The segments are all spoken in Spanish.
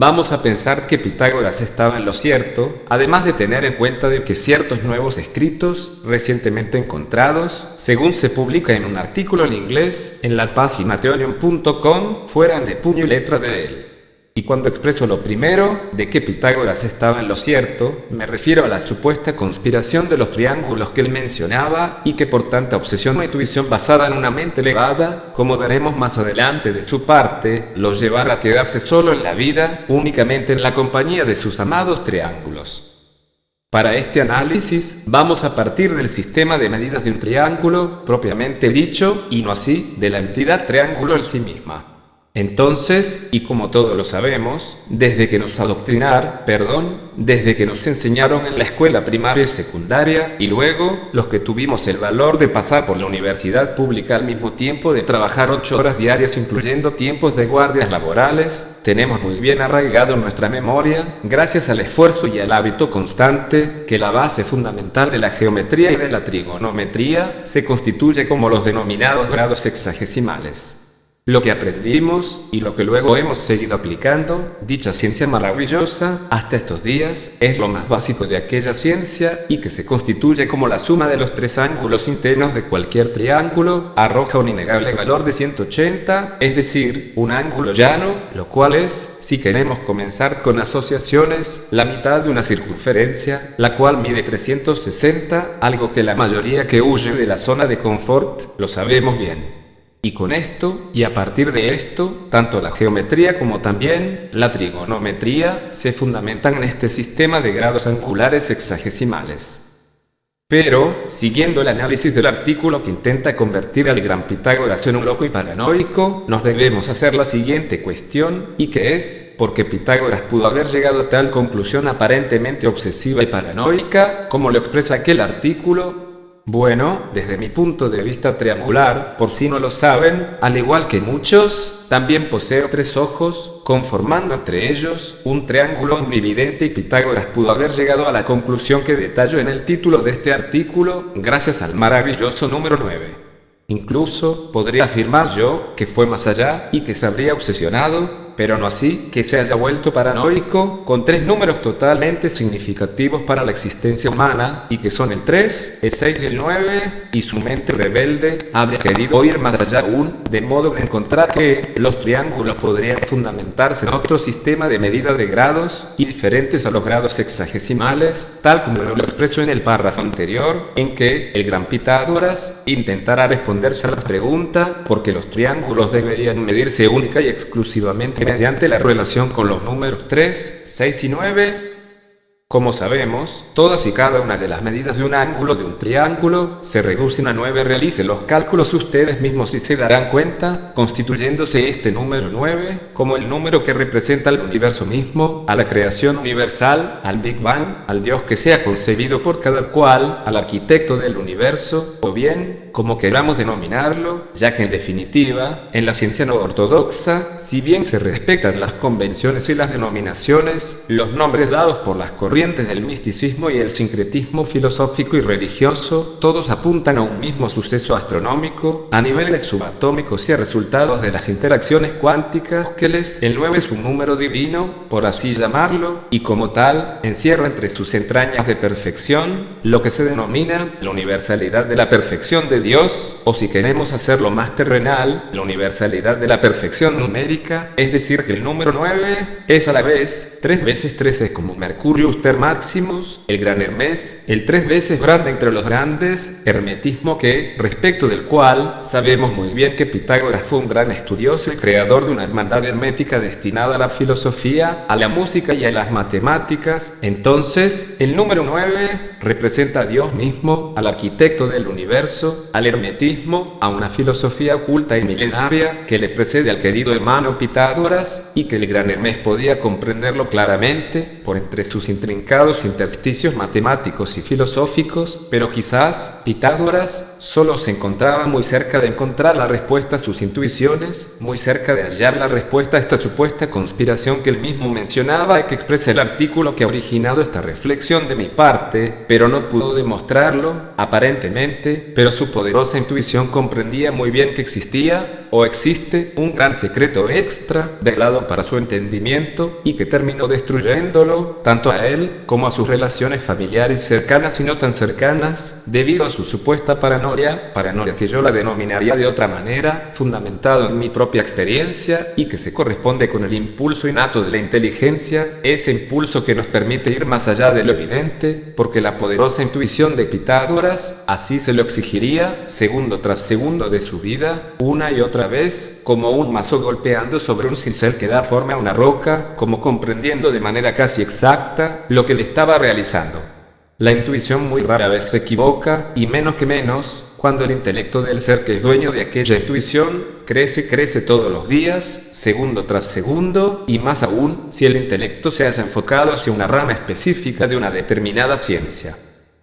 Vamos a pensar que Pitágoras estaba en lo cierto, además de tener en cuenta de que ciertos nuevos escritos, recientemente encontrados, según se publica en un artículo en inglés, en la página theonion.com, fueran de puño y letra de él. Y cuando expreso lo primero, de que Pitágoras estaba en lo cierto, me refiero a la supuesta conspiración de los triángulos que él mencionaba, y que por tanta obsesión o intuición basada en una mente elevada, como veremos más adelante de su parte, lo llevara a quedarse solo en la vida, únicamente en la compañía de sus amados triángulos. Para este análisis, vamos a partir del sistema de medidas de un triángulo, propiamente dicho, y no así, de la entidad triángulo en sí misma. Entonces, y como todos lo sabemos, desde que nos enseñaron en la escuela primaria y secundaria, y luego, los que tuvimos el valor de pasar por la universidad pública al mismo tiempo de trabajar 8 horas diarias incluyendo tiempos de guardias laborales, tenemos muy bien arraigado en nuestra memoria, gracias al esfuerzo y al hábito constante, que la base fundamental de la geometría y de la trigonometría se constituye como los denominados grados sexagesimales. Lo que aprendimos, y lo que luego hemos seguido aplicando, dicha ciencia maravillosa, hasta estos días, es lo más básico de aquella ciencia, y que se constituye como la suma de los tres ángulos internos de cualquier triángulo, arroja un innegable valor de 180, es decir, un ángulo llano, lo cual es, si queremos comenzar con asociaciones, la mitad de una circunferencia, la cual mide 360, algo que la mayoría que huye de la zona de confort, lo sabemos bien. Y con esto, y a partir de esto, tanto la geometría como también la trigonometría se fundamentan en este sistema de grados angulares sexagesimales. Pero, siguiendo el análisis del artículo que intenta convertir al gran Pitágoras en un loco y paranoico, nos debemos hacer la siguiente cuestión, y que es, ¿por qué Pitágoras pudo haber llegado a tal conclusión aparentemente obsesiva y paranoica, como lo expresa aquel artículo? Bueno, desde mi punto de vista triangular, por si no lo saben, al igual que muchos, también poseo tres ojos, conformando entre ellos un triángulo omnividente y Pitágoras pudo haber llegado a la conclusión que detallo en el título de este artículo, gracias al maravilloso número 9. Incluso, podría afirmar yo, que fue más allá, y que se habría obsesionado, pero no así, que se haya vuelto paranoico, con tres números totalmente significativos para la existencia humana, y que son el 3, el 6 y el 9, y su mente rebelde, habría querido ir más allá aún, de modo que encontrar que los triángulos podrían fundamentarse en otro sistema de medida de grados, y diferentes a los grados sexagesimales, tal como lo expreso en el párrafo anterior, en que el gran Pitágoras intentará responderse a la pregunta, ¿por qué los triángulos deberían medirse única y exclusivamente mediante la relación con los números 3, 6 y 9? Como sabemos, todas y cada una de las medidas de un ángulo de un triángulo se reducen a 9. Realicen los cálculos ustedes mismos y se darán cuenta, constituyéndose este número 9 como el número que representa al universo mismo, a la creación universal, al Big Bang, al Dios que sea concebido por cada cual, al arquitecto del universo, o bien, como queramos denominarlo, ya que en definitiva, en la ciencia no ortodoxa, si bien se respetan las convenciones y las denominaciones, los nombres dados por las corrientes del misticismo y el sincretismo filosófico y religioso, todos apuntan a un mismo suceso astronómico, a niveles subatómicos y a resultados de las interacciones cuánticas, que el 9 es un número divino, por así llamarlo, y como tal, encierra entre sus entrañas de perfección, lo que se denomina la universalidad de la perfección de Dios, o si queremos hacerlo más terrenal, la universalidad de la perfección numérica, es decir que el número 9 es a la vez 3 veces 13 como Mercurio Maximus, el gran Hermes, el 3 veces grande entre los grandes, hermetismo que, respecto del cual, sabemos muy bien que Pitágoras fue un gran estudioso y creador de una hermandad hermética destinada a la filosofía, a la música y a las matemáticas. Entonces, el número 9 representa a Dios mismo, al arquitecto del universo, al hermetismo, a una filosofía oculta y milenaria que le precede al querido hermano Pitágoras, y que el gran Hermes podía comprenderlo claramente, por entre sus intrincados intersticios matemáticos y filosóficos, pero quizás Pitágoras solo se encontraba muy cerca de encontrar la respuesta a sus intuiciones, muy cerca de hallar la respuesta a esta supuesta conspiración que él mismo mencionaba y que expresa el artículo que ha originado esta reflexión de mi parte, pero no pudo demostrarlo, aparentemente, pero su poderosa intuición comprendía muy bien que existía, o existe, un gran secreto extra, velado para su entendimiento, y que terminó destruyéndolo, tanto a él, como a sus relaciones familiares cercanas y no tan cercanas, debido a su supuesta paranoia que yo la denominaría de otra manera, fundamentado en mi propia experiencia, y que se corresponde con el impulso innato de la inteligencia, ese impulso que nos permite ir más allá de lo evidente, porque la poderosa intuición de Pitágoras, así se lo exigiría, segundo tras segundo de su vida, una y otra vez, como un mazo golpeando sobre un cincel que da forma a una roca, como comprendiendo de manera casi exacta lo que le estaba realizando. La intuición muy rara vez se equivoca, y menos que menos, cuando el intelecto del ser que es dueño de aquella intuición, crece todos los días, segundo tras segundo, y más aún, si el intelecto se haya enfocado hacia una rama específica de una determinada ciencia.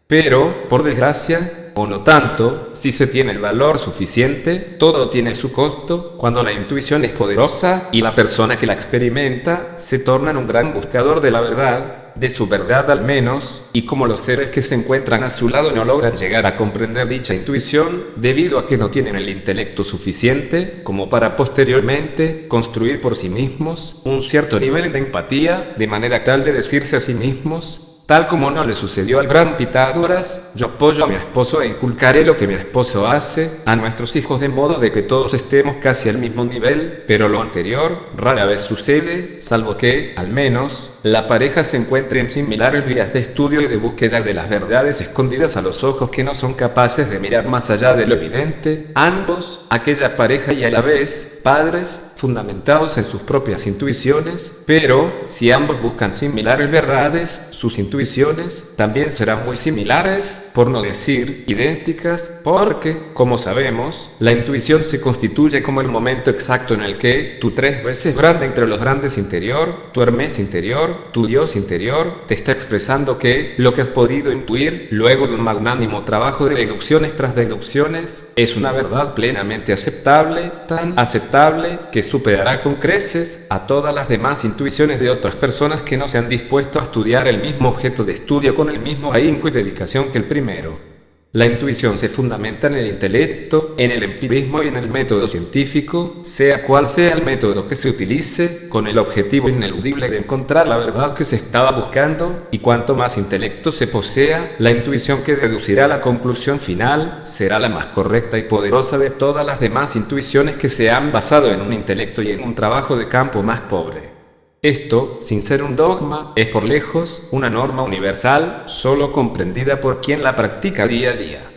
Pero, por desgracia, o no tanto, si se tiene el valor suficiente, todo tiene su costo, cuando la intuición es poderosa, y la persona que la experimenta, se torna en un gran buscador de la verdad, de su verdad al menos, y como los seres que se encuentran a su lado no logran llegar a comprender dicha intuición, debido a que no tienen el intelecto suficiente, como para posteriormente, construir por sí mismos, un cierto nivel de empatía, de manera tal de decirse a sí mismos, tal como no le sucedió al gran Pitágoras, yo apoyo a mi esposo e inculcaré lo que mi esposo hace, a nuestros hijos de modo de que todos estemos casi al mismo nivel, pero lo anterior rara vez sucede, salvo que, al menos, la pareja se encuentre en similares vías de estudio y de búsqueda de las verdades escondidas a los ojos que no son capaces de mirar más allá de lo evidente, ambos, aquella pareja y a la vez, padres, fundamentados en sus propias intuiciones, pero, si ambos buscan similares verdades, sus intuiciones también serán muy similares, por no decir idénticas, porque, como sabemos, la intuición se constituye como el momento exacto en el que tu 3 veces grande entre los grandes interior, tu Hermes interior, tu Dios interior, te está expresando que lo que has podido intuir, luego de un magnánimo trabajo de deducciones tras deducciones, es una verdad plenamente aceptable, tan aceptable que superará con creces a todas las demás intuiciones de otras personas que no se han dispuesto a estudiar el mismo objeto de estudio con el mismo ahínco y dedicación que el primero. La intuición se fundamenta en el intelecto, en el empirismo y en el método científico, sea cual sea el método que se utilice, con el objetivo ineludible de encontrar la verdad que se estaba buscando, y cuanto más intelecto se posea, la intuición que deducirá la conclusión final, será la más correcta y poderosa de todas las demás intuiciones que se han basado en un intelecto y en un trabajo de campo más pobre. Esto, sin ser un dogma, es por lejos una norma universal, solo comprendida por quien la practica día a día.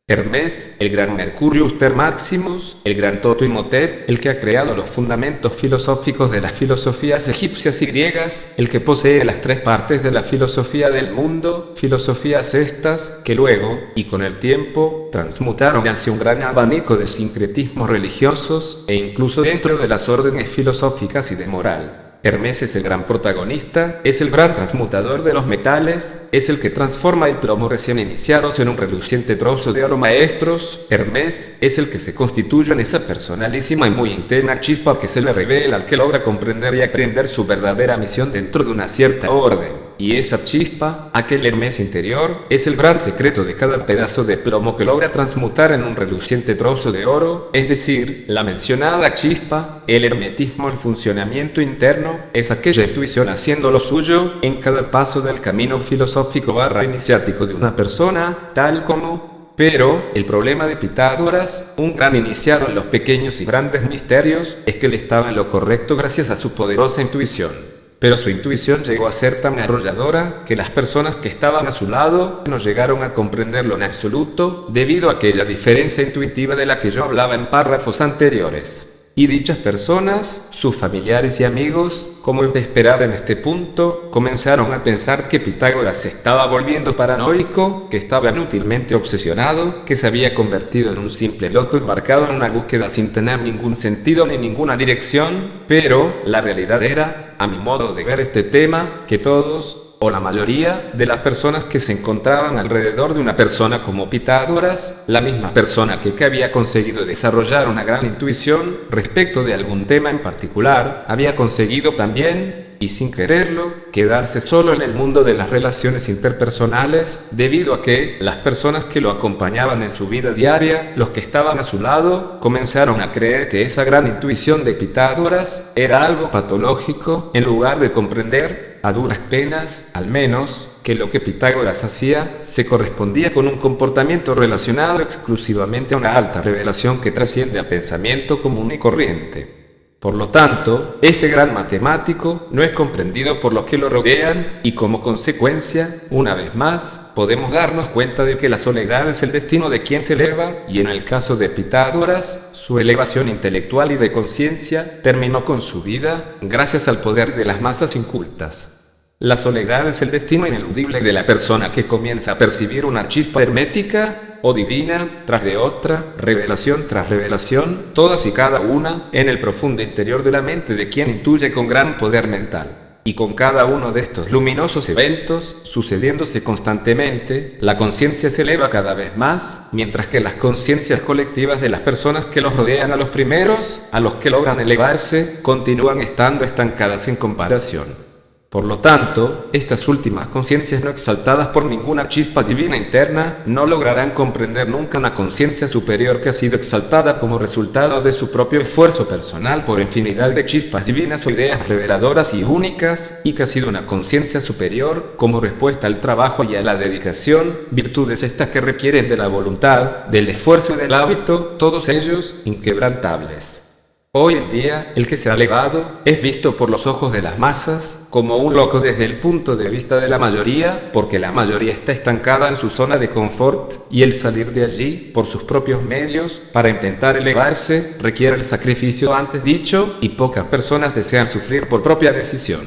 Hermes, el gran Mercurius Ter Maximus, el gran Toto Imhotep, el que ha creado los fundamentos filosóficos de las filosofías egipcias y griegas, el que posee las 3 partes de la filosofía del mundo, filosofías estas, que luego, y con el tiempo, transmutaron hacia un gran abanico de sincretismos religiosos, e incluso dentro de las órdenes filosóficas y de moral. Hermes es el gran protagonista, es el gran transmutador de los metales, es el que transforma el plomo recién iniciados en un reluciente trozo de oro maestros. Hermes es el que se constituye en esa personalísima y muy interna chispa que se le revela al que logra comprender y aprender su verdadera misión dentro de una cierta orden. Y esa chispa, aquel Hermes interior, es el gran secreto de cada pedazo de plomo que logra transmutar en un reluciente trozo de oro, es decir, la mencionada chispa, el hermetismo, el funcionamiento interno, es aquella intuición haciendo lo suyo en cada paso del camino filosófico / iniciático de una persona, tal como... Pero, el problema de Pitágoras, un gran iniciado en los pequeños y grandes misterios, es que él estaba en lo correcto gracias a su poderosa intuición. Pero su intuición llegó a ser tan arrolladora, que las personas que estaban a su lado, no llegaron a comprenderlo en absoluto, debido a aquella diferencia intuitiva de la que yo hablaba en párrafos anteriores. Y dichas personas, sus familiares y amigos, como es de esperar en este punto, comenzaron a pensar que Pitágoras se estaba volviendo paranoico, que estaba inútilmente obsesionado, que se había convertido en un simple loco embarcado en una búsqueda sin tener ningún sentido ni ninguna dirección, pero la realidad era, a mi modo de ver este tema, que todos, o la mayoría, de las personas que se encontraban alrededor de una persona como Pitágoras, la misma persona que había conseguido desarrollar una gran intuición respecto de algún tema en particular, había conseguido también, y sin quererlo, quedarse solo en el mundo de las relaciones interpersonales, debido a que las personas que lo acompañaban en su vida diaria, los que estaban a su lado, comenzaron a creer que esa gran intuición de Pitágoras era algo patológico, en lugar de comprender, a duras penas, al menos, que lo que Pitágoras hacía se correspondía con un comportamiento relacionado exclusivamente a una alta revelación que trasciende al pensamiento común y corriente. Por lo tanto, este gran matemático no es comprendido por los que lo rodean, y como consecuencia, una vez más, podemos darnos cuenta de que la soledad es el destino de quien se eleva, y en el caso de Pitágoras, su elevación intelectual y de conciencia terminó con su vida, gracias al poder de las masas incultas. La soledad es el destino ineludible de la persona que comienza a percibir una chispa hermética o divina, tras de otra, revelación tras revelación, todas y cada una, en el profundo interior de la mente de quien intuye con gran poder mental. Y con cada uno de estos luminosos eventos, sucediéndose constantemente, la conciencia se eleva cada vez más, mientras que las conciencias colectivas de las personas que los rodean a los primeros, a los que logran elevarse, continúan estando estancadas en comparación. Por lo tanto, estas últimas conciencias no exaltadas por ninguna chispa divina interna, no lograrán comprender nunca una conciencia superior que ha sido exaltada como resultado de su propio esfuerzo personal por infinidad de chispas divinas o ideas reveladoras y únicas, y que ha sido una conciencia superior como respuesta al trabajo y a la dedicación, virtudes estas que requieren de la voluntad, del esfuerzo y del hábito, todos ellos inquebrantables. Hoy en día, el que se ha elevado, es visto por los ojos de las masas, como un loco desde el punto de vista de la mayoría, porque la mayoría está estancada en su zona de confort, y el salir de allí, por sus propios medios, para intentar elevarse, requiere el sacrificio antes dicho, y pocas personas desean sufrir por propia decisión.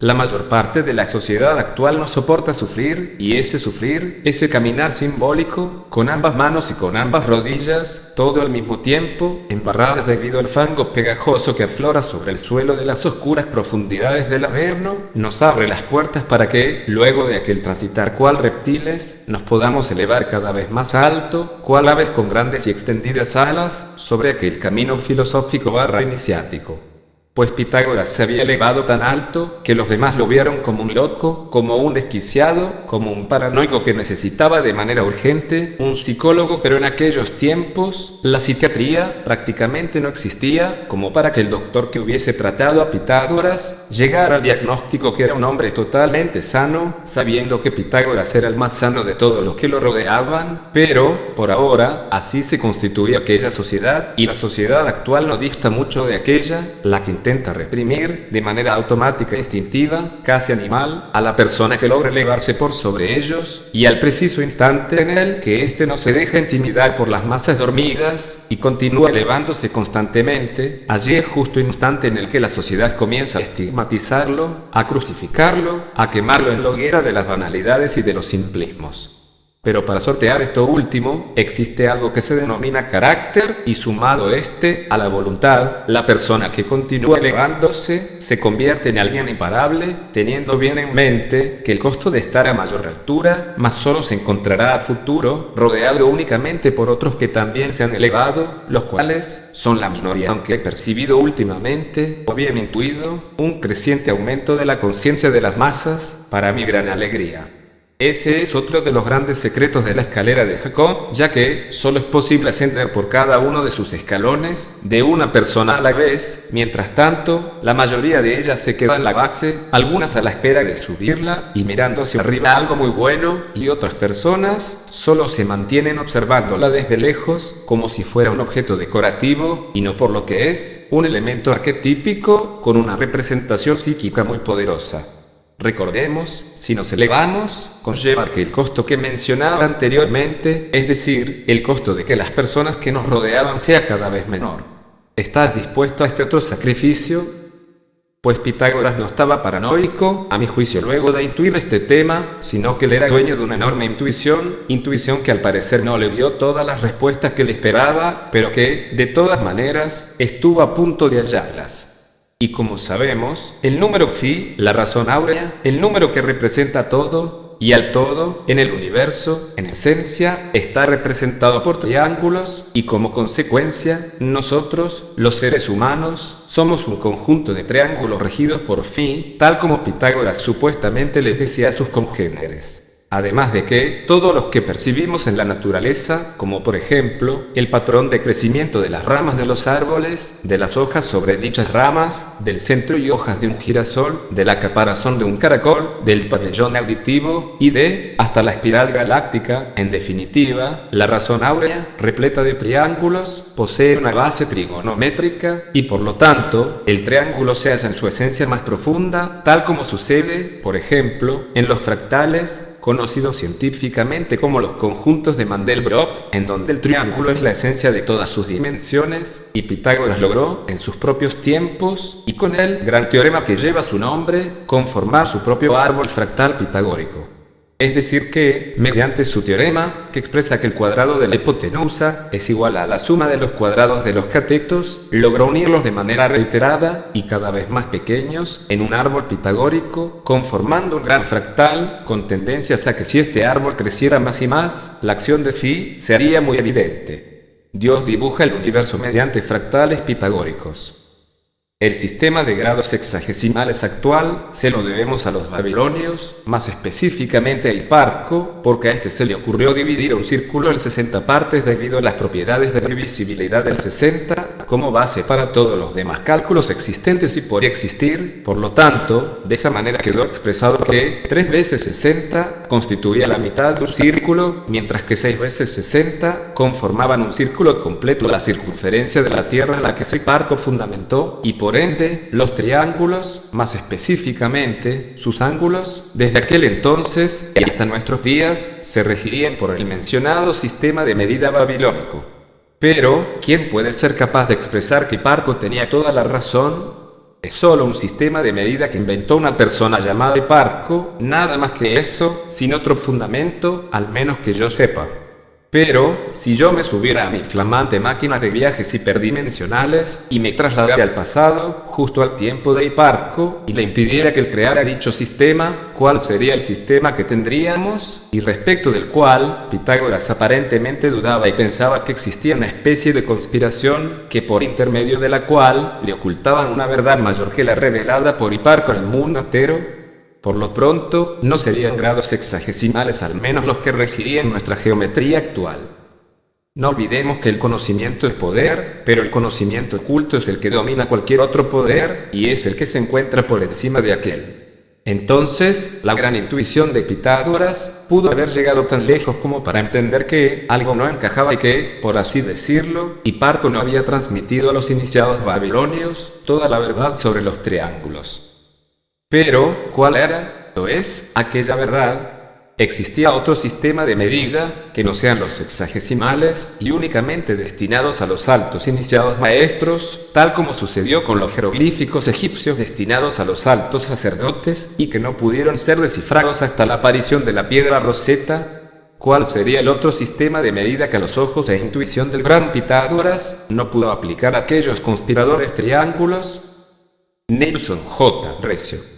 La mayor parte de la sociedad actual no soporta sufrir, y ese caminar simbólico, con ambas manos y con ambas rodillas, todo al mismo tiempo, embarradas debido al fango pegajoso que aflora sobre el suelo de las oscuras profundidades del Averno, nos abre las puertas para que, luego de aquel transitar cual reptiles, nos podamos elevar cada vez más alto, cual aves con grandes y extendidas alas, sobre aquel camino filosófico / iniciático. Pues Pitágoras se había elevado tan alto, que los demás lo vieron como un loco, como un desquiciado, como un paranoico que necesitaba de manera urgente un psicólogo, pero en aquellos tiempos, la psiquiatría prácticamente no existía, como para que el doctor que hubiese tratado a Pitágoras llegara al diagnóstico que era un hombre totalmente sano, sabiendo que Pitágoras era el más sano de todos los que lo rodeaban, pero, por ahora, así se constituía aquella sociedad, y la sociedad actual no dista mucho de aquella, la que intenta reprimir, de manera automática e instintiva, casi animal, a la persona que logra elevarse por sobre ellos, y al preciso instante en el que éste no se deja intimidar por las masas dormidas, y continúa elevándose constantemente, allí es justo el instante en el que la sociedad comienza a estigmatizarlo, a crucificarlo, a quemarlo en la hoguera de las banalidades y de los simplismos. Pero para sortear esto último, existe algo que se denomina carácter, y sumado a la voluntad, la persona que continúa elevándose, se convierte en alguien imparable, teniendo bien en mente, que el costo de estar a mayor altura, más solo se encontrará a futuro, rodeado únicamente por otros que también se han elevado, los cuales, son la minoría aunque he percibido últimamente, o bien intuido, un creciente aumento de la conciencia de las masas, para mi gran alegría. Ese es otro de los grandes secretos de la escalera de Jacob, ya que solo es posible ascender por cada uno de sus escalones, de una persona a la vez. Mientras tanto, la mayoría de ellas se quedan en la base, algunas a la espera de subirla, y mirando hacia arriba algo muy bueno, y otras personas solo se mantienen observándola desde lejos, como si fuera un objeto decorativo, y no por lo que es, un elemento arquetípico, con una representación psíquica muy poderosa. Recordemos, si nos elevamos, conlleva que el costo que mencionaba anteriormente, es decir, el costo de que las personas que nos rodeaban sea cada vez menor. ¿Estás dispuesto a este otro sacrificio? Pues Pitágoras no estaba paranoico, a mi juicio luego de intuir este tema, sino que él era dueño de una enorme intuición que al parecer no le dio todas las respuestas que le esperaba, pero que, de todas maneras, estuvo a punto de hallarlas. Y como sabemos, el número phi, la razón áurea, el número que representa todo, y al todo, en el universo, en esencia, está representado por triángulos, y como consecuencia, nosotros, los seres humanos, somos un conjunto de triángulos regidos por phi, tal como Pitágoras supuestamente les decía a sus congéneres. Además de que, todos los que percibimos en la naturaleza, como por ejemplo, el patrón de crecimiento de las ramas de los árboles, de las hojas sobre dichas ramas, del centro y hojas de un girasol, de la caparazón de un caracol, del pabellón auditivo, y hasta la espiral galáctica, en definitiva, la razón áurea, repleta de triángulos, posee una base trigonométrica, y por lo tanto, el triángulo se halla en su esencia más profunda, tal como sucede, por ejemplo, en los fractales, conocidos científicamente como los conjuntos de Mandelbrot, en donde el triángulo es la esencia de todas sus dimensiones, y Pitágoras logró, en sus propios tiempos, y con el gran teorema que lleva su nombre, conformar su propio árbol fractal pitagórico. Es decir que, mediante su teorema, que expresa que el cuadrado de la hipotenusa es igual a la suma de los cuadrados de los catetos, logró unirlos de manera reiterada, y cada vez más pequeños, en un árbol pitagórico, conformando un gran fractal, con tendencias a que si este árbol creciera más y más, la acción de phi sería muy evidente. Dios dibuja el universo mediante fractales pitagóricos. El sistema de grados sexagesimales actual se lo debemos a los babilonios, más específicamente a Hiparco, porque a este se le ocurrió dividir un círculo en 60 partes debido a las propiedades de divisibilidad del 60, como base para todos los demás cálculos existentes y por existir. Por lo tanto, de esa manera quedó expresado que 3 veces 60 constituía la mitad de un círculo, mientras que 6 veces 60 conformaban un círculo completo, la circunferencia de la Tierra en la que Hiparco fundamentó, y por ende, los triángulos, más específicamente, sus ángulos, desde aquel entonces y hasta nuestros días, se regirían por el mencionado sistema de medida babilónico. Pero, ¿quién puede ser capaz de expresar que Hiparco tenía toda la razón? Es solo un sistema de medida que inventó una persona llamada Hiparco, nada más que eso, sin otro fundamento, al menos que yo sepa. Pero, si yo me subiera a mi flamante máquina de viajes hiperdimensionales, y me trasladara al pasado, justo al tiempo de Hiparco, y le impidiera que él creara dicho sistema, ¿cuál sería el sistema que tendríamos? Y respecto del cual, Pitágoras aparentemente dudaba y pensaba que existía una especie de conspiración, que por intermedio de la cual, le ocultaban una verdad mayor que la revelada por Hiparco al mundo entero. Por lo pronto, no serían grados sexagesimales al menos los que regirían nuestra geometría actual. No olvidemos que el conocimiento es poder, pero el conocimiento oculto es el que domina cualquier otro poder, y es el que se encuentra por encima de aquel. Entonces, la gran intuición de Pitágoras pudo haber llegado tan lejos como para entender que algo no encajaba y que, por así decirlo, Hiparco no había transmitido a los iniciados babilonios toda la verdad sobre los triángulos. Pero, ¿cuál era, aquella verdad? Existía otro sistema de medida, que no sean los sexagesimales, y únicamente destinados a los altos iniciados maestros, tal como sucedió con los jeroglíficos egipcios destinados a los altos sacerdotes, y que no pudieron ser descifrados hasta la aparición de la piedra Rosetta. ¿Cuál sería el otro sistema de medida que a los ojos e intuición del gran Pitágoras no pudo aplicar a aquellos conspiradores triángulos? Nelson J. Recio.